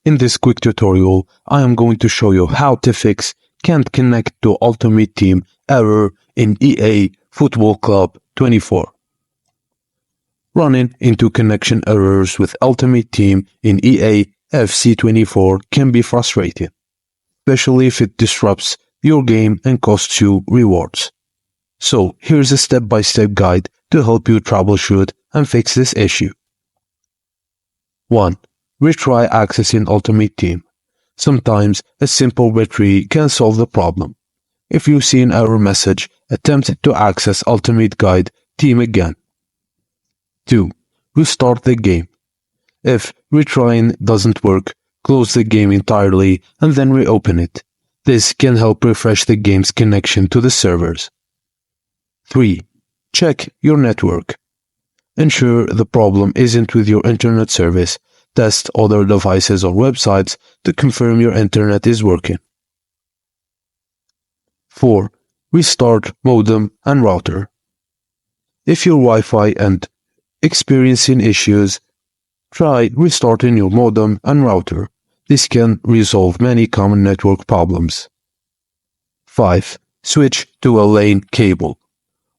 In this quick tutorial, I am going to show you how to fix can't connect to Ultimate Team error in EA Football Club 24. Running into connection errors with Ultimate Team in EA FC 24 can be frustrating, especially if it disrupts your game and costs you rewards. So here's a step-by-step guide to help you troubleshoot and fix this issue. 1. Retry accessing Ultimate Team. Sometimes a simple retry can solve the problem. If you see an error message, attempt to access Ultimate Guide Team again. 2. Restart the game. If retrying doesn't work, close the game entirely and then reopen it. This can help refresh the game's connection to the servers. 3. Check your network. Ensure the problem isn't with your internet service. Test other devices or websites to confirm your internet is working. 4. Restart modem and router. If your Wi-Fi and experiencing issues, try restarting your modem and router. This can resolve many common network problems. 5. Switch to a LAN cable.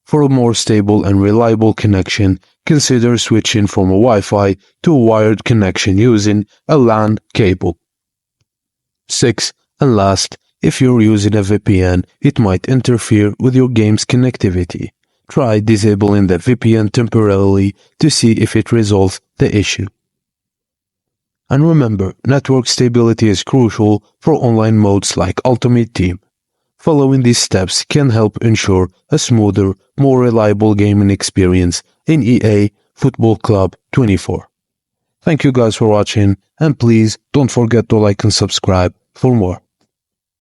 For a more stable and reliable connection, consider switching from a Wi-Fi to a wired connection using a LAN cable. 6. And last, if you're using a VPN, it might interfere with your game's connectivity. Try disabling the VPN temporarily to see if it resolves the issue. And remember, network stability is crucial for online modes like Ultimate Team. Following these steps can help ensure a smoother, more reliable gaming experience in EA Football Club 24. Thank you guys for watching, and please don't forget to like and subscribe for more.